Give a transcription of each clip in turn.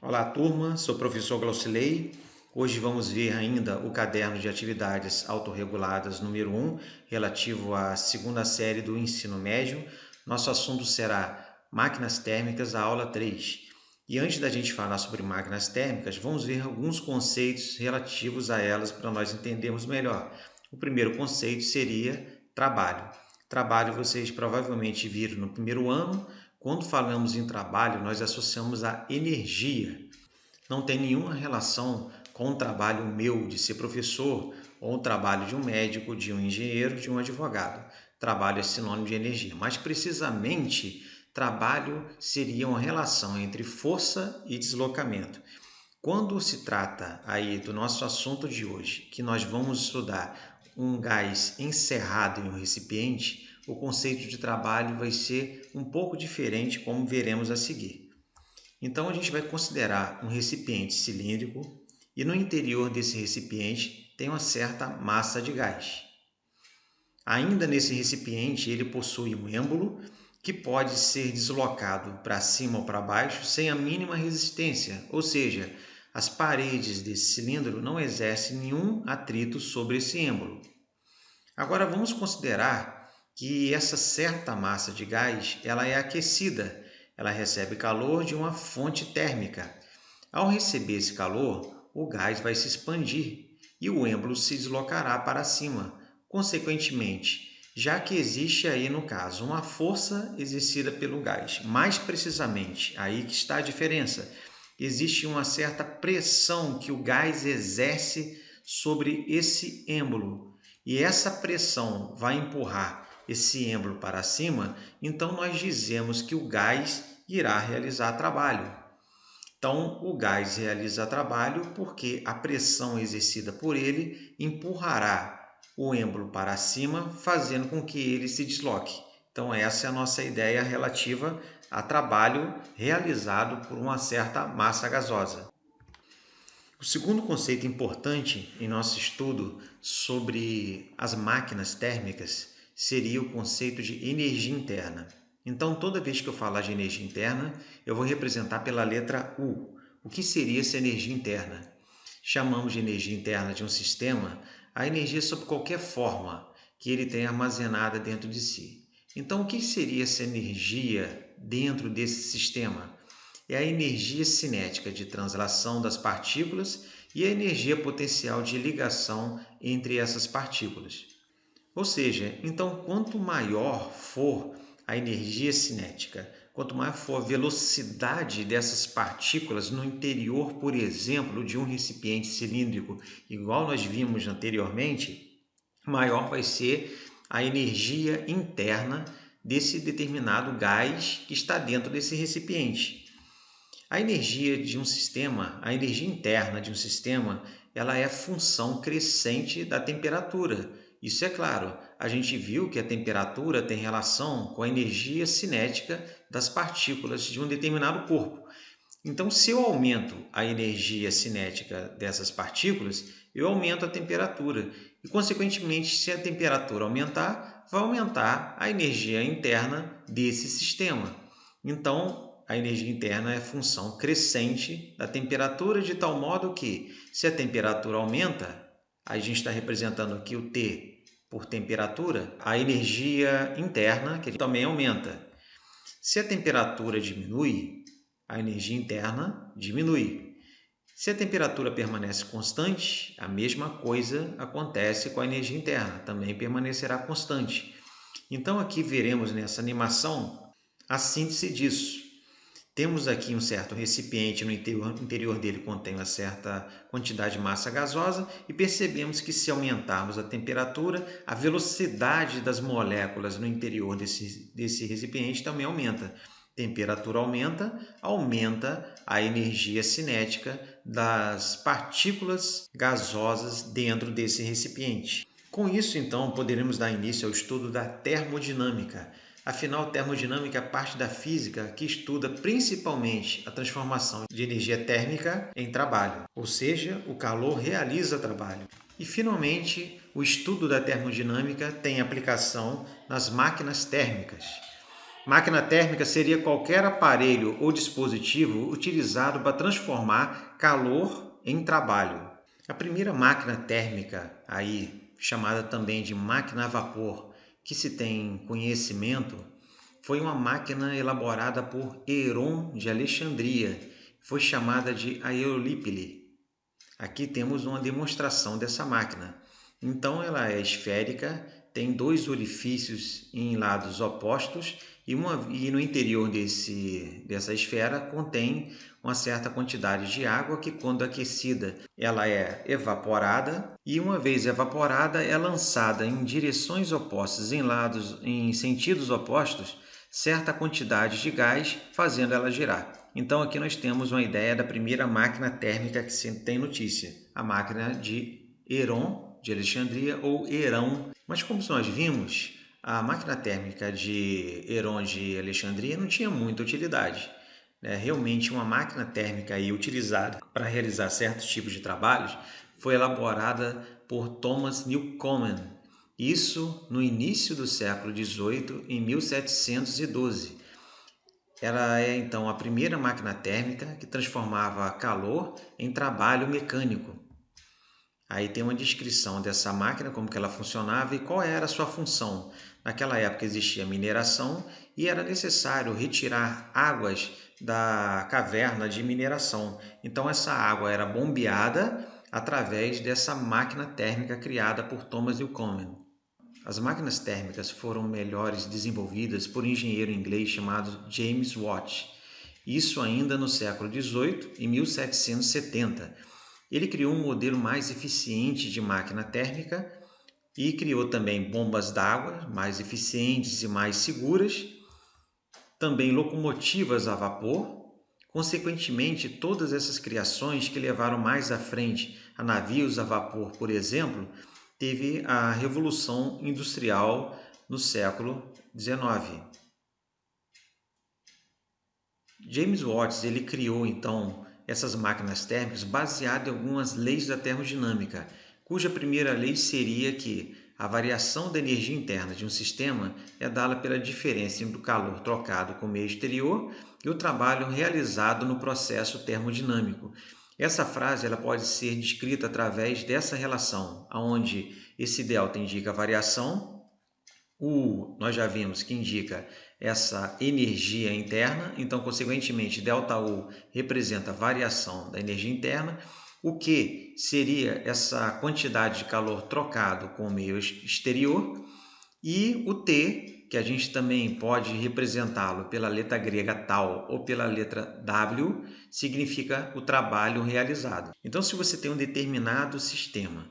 Olá, turma. Sou o professor Glaucilei. Hoje vamos ver ainda o caderno de atividades autorreguladas número 1, relativo à segunda série do ensino médio. Nosso assunto será máquinas térmicas, a aula 3. E antes da gente falar sobre máquinas térmicas, vamos ver alguns conceitos relativos a elas para nós entendermos melhor. O primeiro conceito seria trabalho. Trabalho vocês provavelmente viram no primeiro ano. Quando falamos em trabalho, nós associamos a energia. Não tem nenhuma relação com o trabalho meu de ser professor ou o trabalho de um médico, de um engenheiro, de um advogado. Trabalho é sinônimo de energia. Mas precisamente, trabalho seria uma relação entre força e deslocamento. Quando se trata aí do nosso assunto de hoje, que nós vamos estudar um gás encerrado em um recipiente, o conceito de trabalho vai ser um pouco diferente, como veremos a seguir. Então, a gente vai considerar um recipiente cilíndrico e no interior desse recipiente tem uma certa massa de gás. Ainda nesse recipiente, ele possui um êmbolo que pode ser deslocado para cima ou para baixo sem a mínima resistência, ou seja, as paredes desse cilindro não exercem nenhum atrito sobre esse êmbolo. Agora vamos considerar que essa certa massa de gás ela é aquecida, ela recebe calor de uma fonte térmica. Ao receber esse calor, o gás vai se expandir e o êmbolo se deslocará para cima. Consequentemente, já que existe aí no caso uma força exercida pelo gás, mais precisamente, aí que está a diferença, existe uma certa pressão que o gás exerce sobre esse êmbolo e essa pressão vai empurrar esse êmbolo para cima, então nós dizemos que o gás irá realizar trabalho. Então, o gás realiza trabalho porque a pressão exercida por ele empurrará o êmbolo para cima, fazendo com que ele se desloque. Então, essa é a nossa ideia relativa a trabalho realizado por uma certa massa gasosa. O segundo conceito importante em nosso estudo sobre as máquinas térmicas seria o conceito de energia interna. Então, toda vez que eu falar de energia interna, eu vou representar pela letra U. O que seria essa energia interna? Chamamos de energia interna de um sistema a energia sob qualquer forma que ele tenha armazenada dentro de si. Então, o que seria essa energia dentro desse sistema? É a energia cinética de translação das partículas e a energia potencial de ligação entre essas partículas. Ou seja, então, quanto maior for a energia cinética, quanto maior for a velocidade dessas partículas no interior, por exemplo, de um recipiente cilíndrico, igual nós vimos anteriormente, maior vai ser a energia interna desse determinado gás que está dentro desse recipiente. A energia de um sistema, a energia interna de um sistema, ela é função crescente da temperatura. Isso é claro, a gente viu que a temperatura tem relação com a energia cinética das partículas de um determinado corpo. Então, se eu aumento a energia cinética dessas partículas, eu aumento a temperatura. E, consequentemente, se a temperatura aumentar, vai aumentar a energia interna desse sistema. Então, a energia interna é função crescente da temperatura, de tal modo que, se a temperatura aumenta, a gente está representando aqui o T por temperatura, a energia interna que também aumenta. Se a temperatura diminui, a energia interna diminui. Se a temperatura permanece constante, a mesma coisa acontece com a energia interna, também permanecerá constante. Então, aqui veremos nessa animação a síntese disso. Temos aqui um certo recipiente, no interior dele contém uma certa quantidade de massa gasosa e percebemos que se aumentarmos a temperatura, a velocidade das moléculas no interior desse recipiente também aumenta. Temperatura aumenta, aumenta a energia cinética das partículas gasosas dentro desse recipiente. Com isso, então, poderemos dar início ao estudo da termodinâmica. Afinal, termodinâmica é parte da física que estuda principalmente a transformação de energia térmica em trabalho, ou seja, o calor realiza trabalho. E, finalmente, o estudo da termodinâmica tem aplicação nas máquinas térmicas. Máquina térmica seria qualquer aparelho ou dispositivo utilizado para transformar calor em trabalho. A primeira máquina térmica, aí chamada também de máquina a vapor, que se tem conhecimento, foi uma máquina elaborada por Heron de Alexandria, foi chamada de Aeolipile. Aqui temos uma demonstração dessa máquina. Então ela é esférica, tem dois orifícios em lados opostos e no interior dessa esfera contém uma certa quantidade de água que, quando aquecida, ela é evaporada e, uma vez evaporada, é lançada em direções opostas, em sentidos opostos, certa quantidade de gás, fazendo ela girar. Então aqui nós temos uma ideia da primeira máquina térmica que se tem notícia, a máquina de Heron de Alexandria ou Herão. Mas como nós vimos, a máquina térmica de Heron de Alexandria não tinha muita utilidade. Realmente uma máquina térmica aí utilizada para realizar certos tipos de trabalhos foi elaborada por Thomas Newcomen. Isso no início do século XVIII, em 1712. Ela é então a primeira máquina térmica que transformava calor em trabalho mecânico. Aí tem uma descrição dessa máquina, como que ela funcionava e qual era a sua função. Naquela época existia mineração e era necessário retirar águas da caverna de mineração. Então essa água era bombeada através dessa máquina térmica criada por Thomas Newcomen. As máquinas térmicas foram melhores desenvolvidas por um engenheiro inglês chamado James Watt. Isso ainda no século XVIII, em 1770. Ele criou um modelo mais eficiente de máquina térmica e criou também bombas d'água mais eficientes e mais seguras, também locomotivas a vapor. Consequentemente, todas essas criações que levaram mais à frente a navios a vapor, por exemplo, teve a Revolução Industrial no século XIX. James Watt ele criou então essas máquinas térmicas baseado em algumas leis da termodinâmica, cuja primeira lei seria que a variação da energia interna de um sistema é dada pela diferença entre o calor trocado com o meio exterior e o trabalho realizado no processo termodinâmico. Essa frase ela pode ser descrita através dessa relação, onde esse delta indica a variação, o nós já vimos que indica essa energia interna, então, consequentemente, ΔU representa a variação da energia interna, o que seria essa quantidade de calor trocado com o meio exterior, e o T, que a gente também pode representá-lo pela letra grega tal ou pela letra W, significa o trabalho realizado. Então, se você tem um determinado sistema,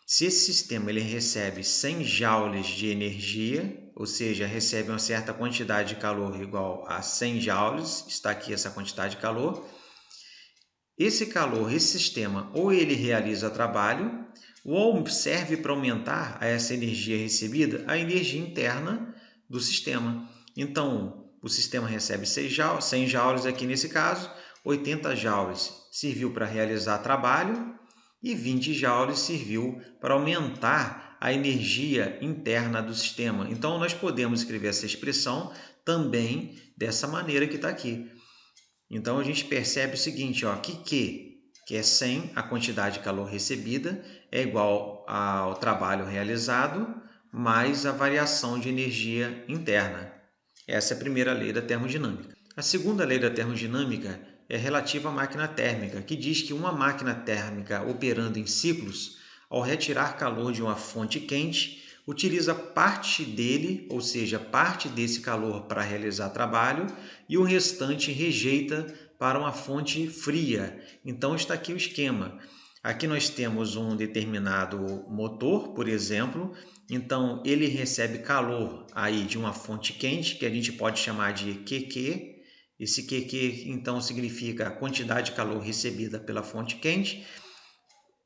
se esse sistema ele recebe 100 joules de energia, ou seja, recebe uma certa quantidade de calor igual a 100 joules, está aqui essa quantidade de calor, esse calor, esse sistema, ou ele realiza trabalho, ou serve para aumentar essa energia recebida, a energia interna do sistema. Então, o sistema recebe 100 joules aqui nesse caso, 80 joules serviu para realizar trabalho, e 20 joules serviu para aumentar a energia interna do sistema. Então, nós podemos escrever essa expressão também dessa maneira que está aqui. Então, a gente percebe o seguinte, ó, que é 100, a quantidade de calor recebida, é igual ao trabalho realizado, mais a variação de energia interna. Essa é a primeira lei da termodinâmica. A segunda lei da termodinâmica é relativa à máquina térmica, que diz que uma máquina térmica operando em ciclos, ao retirar calor de uma fonte quente, utiliza parte dele, ou seja, parte desse calor para realizar trabalho, e o restante rejeita para uma fonte fria. Então está aqui o esquema. Aqui nós temos um determinado motor, por exemplo, então ele recebe calor aí de uma fonte quente, que a gente pode chamar de QQ. Esse QQ, então, significa a quantidade de calor recebida pela fonte quente,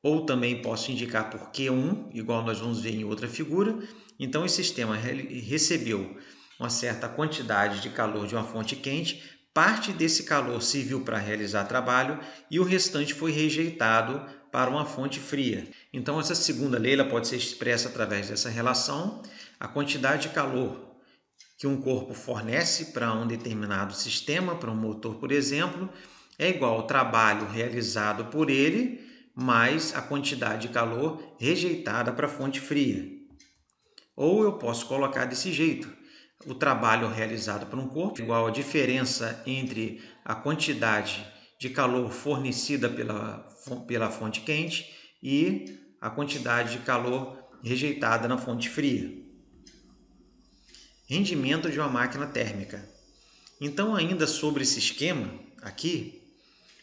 ou também posso indicar por Q1, igual nós vamos ver em outra figura. Então, esse sistema recebeu uma certa quantidade de calor de uma fonte quente, parte desse calor serviu para realizar trabalho e o restante foi rejeitado para uma fonte fria. Então, essa segunda lei ela pode ser expressa através dessa relação, a quantidade de calor que um corpo fornece para um determinado sistema, para um motor, por exemplo, é igual ao trabalho realizado por ele, mais a quantidade de calor rejeitada para a fonte fria. Ou eu posso colocar desse jeito: o trabalho realizado por um corpo é igual à diferença entre a quantidade de calor fornecida pela fonte quente e a quantidade de calor rejeitada na fonte fria. Rendimento de uma máquina térmica. Então, ainda sobre esse esquema aqui,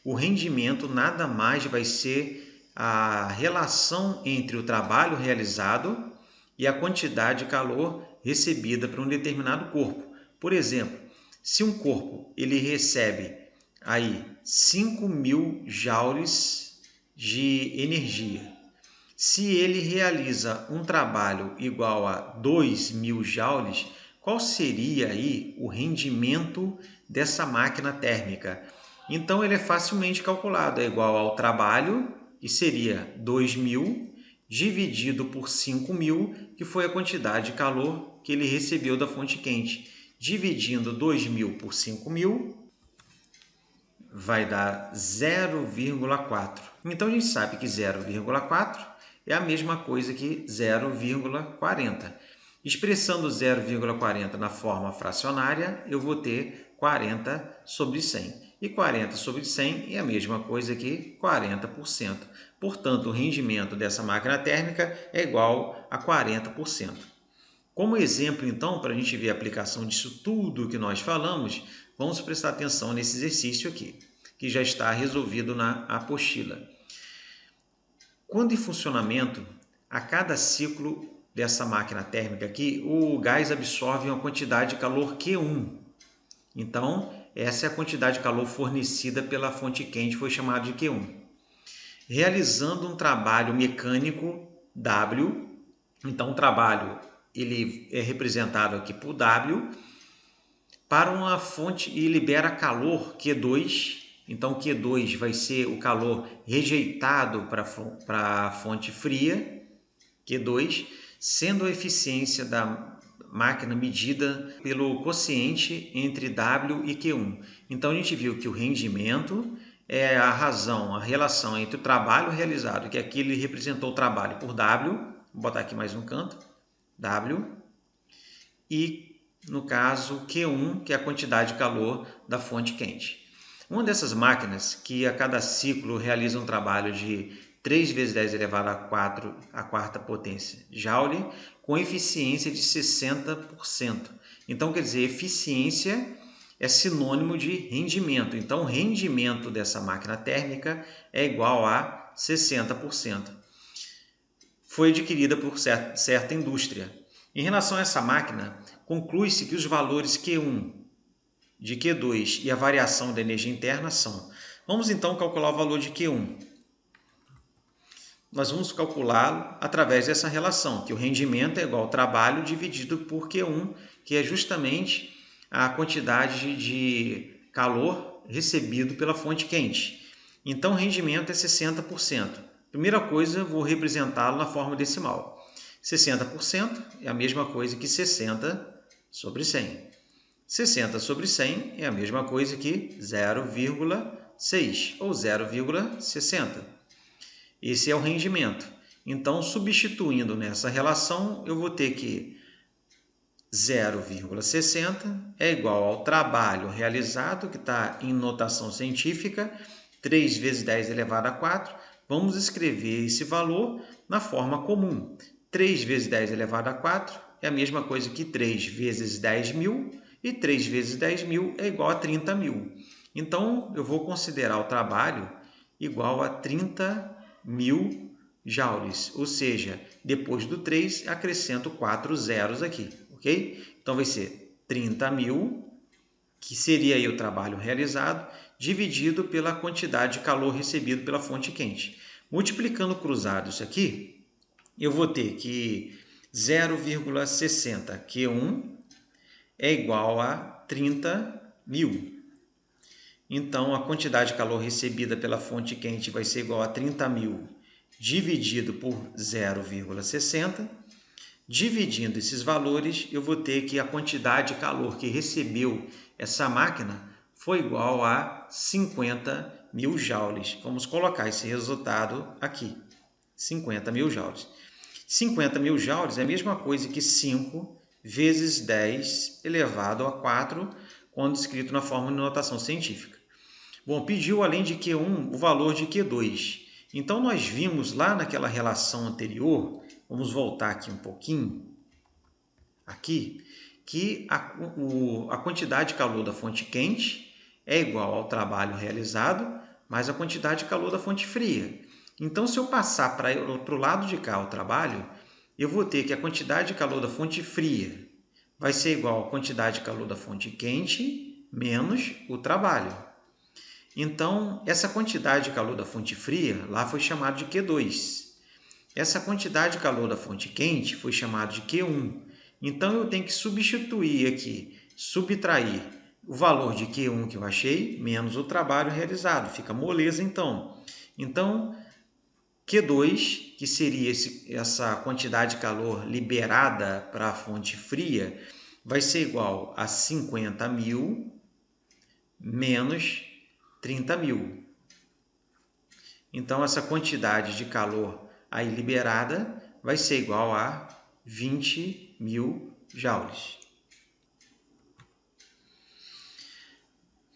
o rendimento nada mais vai ser a relação entre o trabalho realizado e a quantidade de calor recebida por um determinado corpo. Por exemplo, se um corpo ele recebe aí 5.000 joules de energia, se ele realiza um trabalho igual a 2.000 joules, qual seria aí o rendimento dessa máquina térmica? Então, ele é facilmente calculado, é igual ao trabalho, que seria 2.000, dividido por 5.000, que foi a quantidade de calor que ele recebeu da fonte quente. Dividindo 2.000 por 5.000, vai dar 0,4. Então, a gente sabe que 0,4 é a mesma coisa que 0,40. Expressando 0,40 na forma fracionária, eu vou ter 40 sobre 100. E 40 sobre 100 é a mesma coisa que 40%. Portanto, o rendimento dessa máquina térmica é igual a 40%. Como exemplo, então, para a gente ver a aplicação disso tudo que nós falamos, vamos prestar atenção nesse exercício aqui, que já está resolvido na apostila. Quando em funcionamento, a cada ciclo dessa máquina térmica aqui, o gás absorve uma quantidade de calor Q1. Então, essa é a quantidade de calor fornecida pela fonte quente, foi chamada de Q1. Realizando um trabalho mecânico W, então o trabalho ele é representado aqui por W, para uma fonte e libera calor Q2. Então, Q2 vai ser o calor rejeitado para a fonte fria, Q2, sendo a eficiência da máquina medida pelo quociente entre W e Q1. Então, a gente viu que o rendimento é a relação entre o trabalho realizado, que aqui ele representou o trabalho por W, vou botar aqui mais um canto, W, e, no caso, Q1, que é a quantidade de calor da fonte quente. Uma dessas máquinas, que a cada ciclo realiza um trabalho de 3 vezes 10 elevado a 4 a quarta potência Joule, com eficiência de 60%. Então, quer dizer, eficiência é sinônimo de rendimento. Então, o rendimento dessa máquina térmica é igual a 60%. Foi adquirida por certa indústria. Em relação a essa máquina, conclui-se que os valores Q1 de Q2 e a variação da energia interna são. Vamos então calcular o valor de Q1. Nós vamos calculá-lo através dessa relação, que o rendimento é igual ao trabalho dividido por Q1, que é justamente a quantidade de calor recebido pela fonte quente. Então, o rendimento é 60%. Primeira coisa, vou representá-lo na forma decimal. 60% é a mesma coisa que 60 sobre 100. 60 sobre 100 é a mesma coisa que 0,6 ou 0,60. Esse é o rendimento. Então, substituindo nessa relação, eu vou ter que 0,60 é igual ao trabalho realizado, que está em notação científica, 3 vezes 10 elevado a 4. Vamos escrever esse valor na forma comum. 3 vezes 10 elevado a 4 é a mesma coisa que 3 vezes 10.000, e 3 vezes 10.000 é igual a 30.000. Então, eu vou considerar o trabalho igual a 30.000 joules, ou seja, depois do 3, acrescento 4 zeros aqui, ok? Então, vai ser 30.000, que seria aí o trabalho realizado, dividido pela quantidade de calor recebido pela fonte quente. Multiplicando cruzado isso aqui, eu vou ter que 0,60 Q1 é igual a 30.000. Então, a quantidade de calor recebida pela fonte quente vai ser igual a 30.000 dividido por 0,60. Dividindo esses valores, eu vou ter que a quantidade de calor que recebeu essa máquina foi igual a 50.000 joules. Vamos colocar esse resultado aqui, 50.000 joules. 50.000 joules é a mesma coisa que 5 vezes 10 elevado a 4, quando escrito na forma de notação científica. Bom, pediu além de Q1 o valor de Q2. Então, nós vimos lá naquela relação anterior, vamos voltar aqui um pouquinho, aqui, que a quantidade de calor da fonte quente é igual ao trabalho realizado mais a quantidade de calor da fonte fria. Então, se eu passar para o lado de cá o trabalho, eu vou ter que a quantidade de calor da fonte fria vai ser igual à quantidade de calor da fonte quente menos o trabalho. Então, essa quantidade de calor da fonte fria lá foi chamada de Q2. Essa quantidade de calor da fonte quente foi chamada de Q1. Então, eu tenho que substituir aqui, subtrair o valor de Q1 que eu achei, menos o trabalho realizado. Fica moleza, então. Então, Q2, que seria essa quantidade de calor liberada para a fonte fria, vai ser igual a 50.000 menos 30.000. Então, essa quantidade de calor aí liberada vai ser igual a 20.000 joules.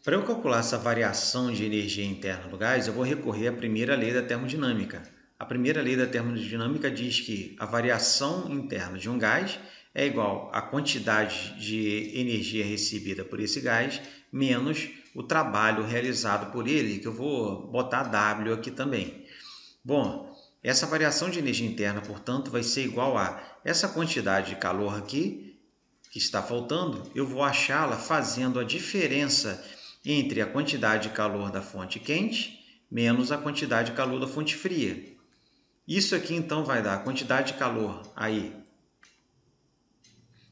Para eu calcular essa variação de energia interna do gás, eu vou recorrer à primeira lei da termodinâmica. A primeira lei da termodinâmica diz que a variação interna de um gás é igual à quantidade de energia recebida por esse gás menos o trabalho realizado por ele, que eu vou botar W aqui também. Bom, essa variação de energia interna, portanto, vai ser igual a essa quantidade de calor aqui, que está faltando, eu vou achá-la fazendo a diferença entre a quantidade de calor da fonte quente menos a quantidade de calor da fonte fria. Isso aqui, então, vai dar a quantidade de calor aí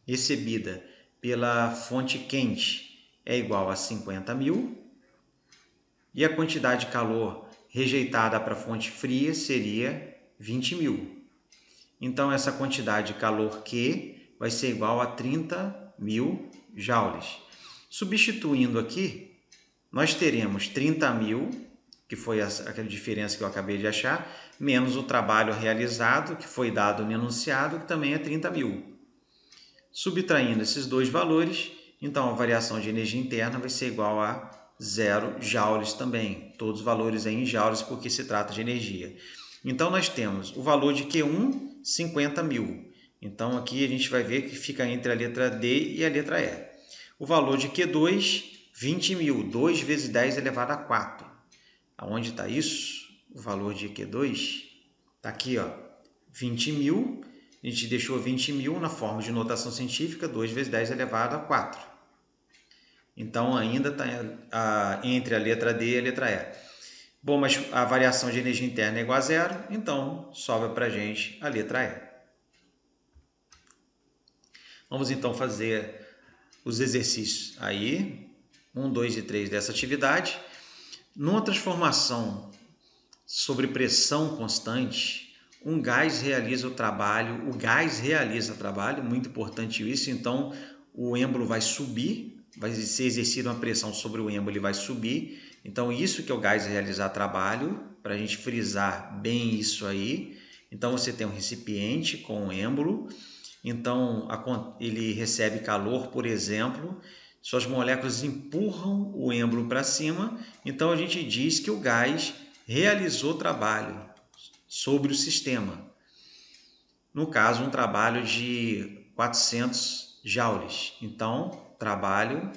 recebida pela fonte quente é igual a 50.000 e a quantidade de calor rejeitada para a fonte fria seria 20.000. Então, essa quantidade de calor Q vai ser igual a 30.000 joules. Substituindo aqui, nós teremos 30.000, que foi aquela diferença que eu acabei de achar, menos o trabalho realizado, que foi dado no enunciado, que também é 30.000. Subtraindo esses dois valores, então a variação de energia interna vai ser igual a 0 joules também. Todos os valores aí em joules porque se trata de energia. Então nós temos o valor de Q1, 50.000. Então aqui a gente vai ver que fica entre a letra D e a letra E. O valor de Q2, 20.000. 2 vezes 10 elevado a 4. Aonde está isso? O valor de Q2 está aqui, ó, 20.000. A gente deixou 20.000 na forma de notação científica, 2 vezes 10 elevado a 4. Então, ainda está entre a letra D e a letra E. Bom, mas a variação de energia interna é igual a 0, então sobra para a gente a letra E. Vamos então fazer os exercícios aí, 1, 2 e 3 dessa atividade. Numa transformação sobre pressão constante, um gás realiza o trabalho, muito importante isso, então o êmbolo vai subir, vai ser exercida uma pressão sobre o êmbolo, ele vai subir, então isso que é o gás realizar trabalho, para a gente frisar bem isso aí. Então você tem um recipiente com um êmbolo, então ele recebe calor, por exemplo, suas moléculas empurram o êmbolo para cima, então a gente diz que o gás realizou trabalho sobre o sistema. No caso, um trabalho de 400 joules. Então, trabalho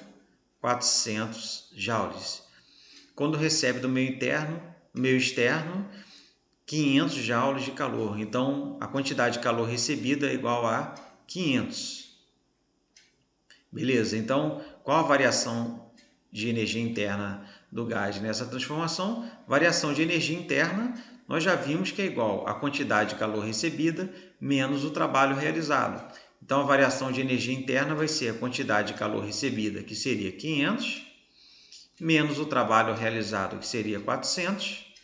400 joules. Quando recebe do meio externo, 500 joules de calor. Então, a quantidade de calor recebida é igual a 500. Beleza, então, qual a variação de energia interna do gás nessa transformação? Variação de energia interna, nós já vimos que é igual a quantidade de calor recebida menos o trabalho realizado. Então, a variação de energia interna vai ser a quantidade de calor recebida, que seria 500, menos o trabalho realizado, que seria 400.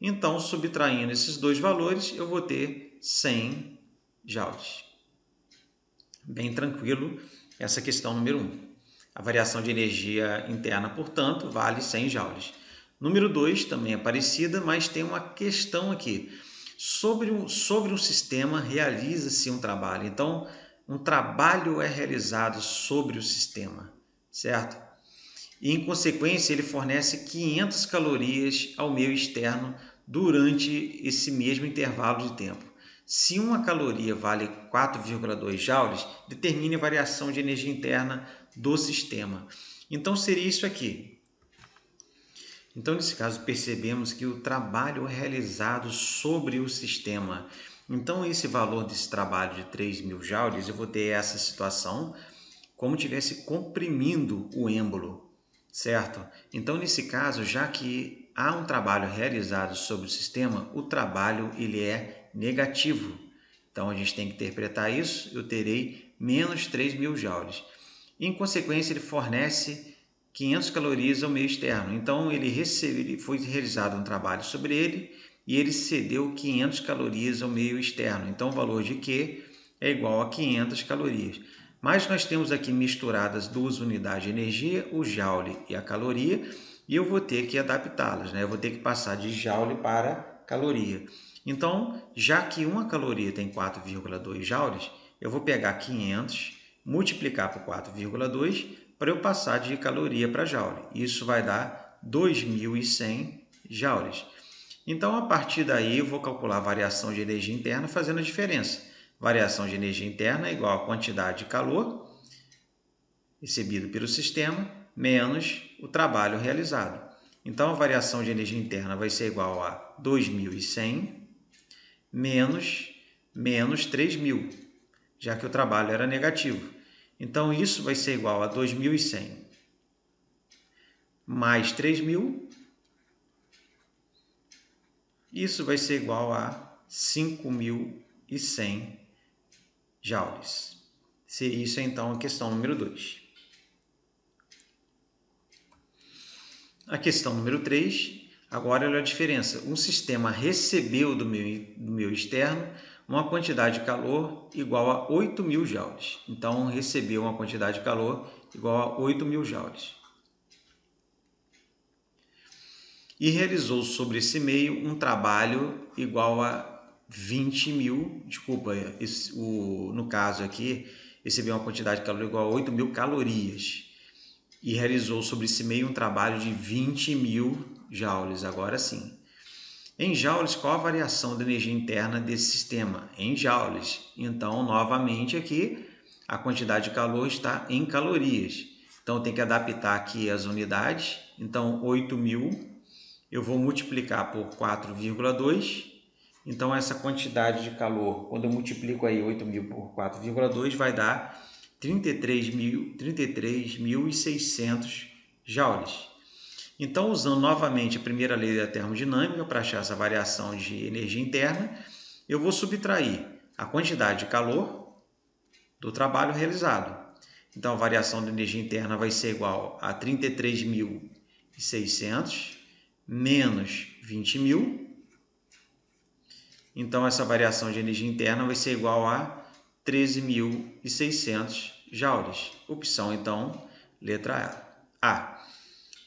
Então, subtraindo esses dois valores, eu vou ter 100 joules. bem tranquilo essa questão número 1. A variação de energia interna, portanto, vale 100 joules. Número 2 também é parecida, mas tem uma questão aqui. Sobre um sistema realiza-se um trabalho. Então, um trabalho é realizado sobre o sistema, certo? E, em consequência, ele fornece 500 calorias ao meio externo durante esse mesmo intervalo de tempo. Se uma caloria vale 4,2 joules, determine a variação de energia interna do sistema. Então, seria isso aqui. Então, nesse caso, percebemos que o trabalho é realizado sobre o sistema. Então, esse valor desse trabalho de 3.000 joules, eu vou ter essa situação como tivesse comprimindo o êmbolo, certo? Então, nesse caso, já que há um trabalho realizado sobre o sistema, o trabalho ele é negativo. Então, a gente tem que interpretar isso, eu terei menos 3.000 joules. Em consequência, ele fornece 500 calorias ao meio externo. Então, foi realizado um trabalho sobre ele e ele cedeu 500 calorias ao meio externo. Então, o valor de Q é igual a 500 calorias. Mas nós temos aqui misturadas duas unidades de energia, o joule e a caloria, e eu vou ter que adaptá-las, né? Eu vou ter que passar de joule para caloria. Então, já que uma caloria tem 4,2 joules, eu vou pegar 500, multiplicar por 4,2 para eu passar de caloria para joule. Isso vai dar 2.100 joules. Então, a partir daí, eu vou calcular a variação de energia interna fazendo a diferença. Variação de energia interna é igual a quantidade de calor recebido pelo sistema menos o trabalho realizado. Então, a variação de energia interna vai ser igual a 2.100 menos 3.000, já que o trabalho era negativo. Então, isso vai ser igual a 2.100 mais 3.000. Isso vai ser igual a 5.100 joules. Isso é, então, a questão número 2. A questão número 3, agora olha a diferença. Um sistema recebeu do meio externo uma quantidade de calor igual a 8.000 joules. Então, recebeu uma quantidade de calor igual a 8.000 joules. E realizou sobre esse meio um trabalho igual a 20.000, no caso aqui, recebeu uma quantidade de calor igual a 8.000 calorias. E realizou sobre esse meio um trabalho de 20.000 joules, agora sim. Em joules, qual a variação da energia interna desse sistema? Em joules. Então, novamente aqui, a quantidade de calor está em calorias. Então, tem que adaptar aqui as unidades. Então, 8.000 eu vou multiplicar por 4,2. Então, essa quantidade de calor, quando eu multiplico aí 8.000 por 4,2, vai dar 33.600 joules. Então, usando novamente a primeira lei da termodinâmica para achar essa variação de energia interna, eu vou subtrair a quantidade de calor do trabalho realizado. Então, a variação de energia interna vai ser igual a 33.600 menos 20.000. Então, essa variação de energia interna vai ser igual a 13.600 joules. Opção, então, letra A.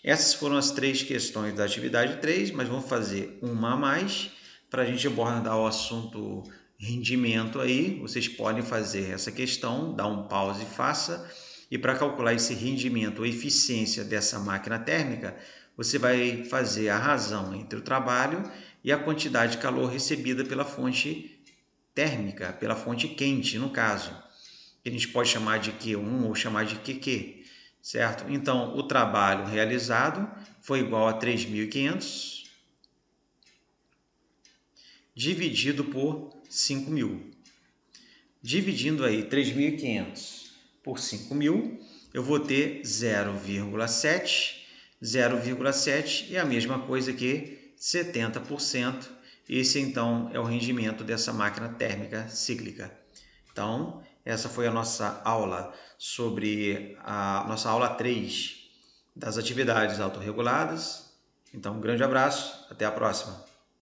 Essas foram as 3 questões da atividade 3, mas vamos fazer uma a mais para a gente abordar o assunto rendimento aí. Vocês podem fazer essa questão, dar um pause e faça. E para calcular esse rendimento ou eficiência dessa máquina térmica, você vai fazer a razão entre o trabalho e a quantidade de calor recebida pela fonte térmica, pela fonte quente, no caso. Que a gente pode chamar de Q1 ou chamar de QQ, certo? Então, o trabalho realizado foi igual a 3.500 dividido por 5.000. Dividindo aí 3.500 por 5.000, eu vou ter 0,7. 0,7 é a mesma coisa que 70%. Esse, então, é o rendimento dessa máquina térmica cíclica. Então, essa foi a nossa aula sobre a nossa aula 3 das atividades autorreguladas. Então, um grande abraço, até a próxima.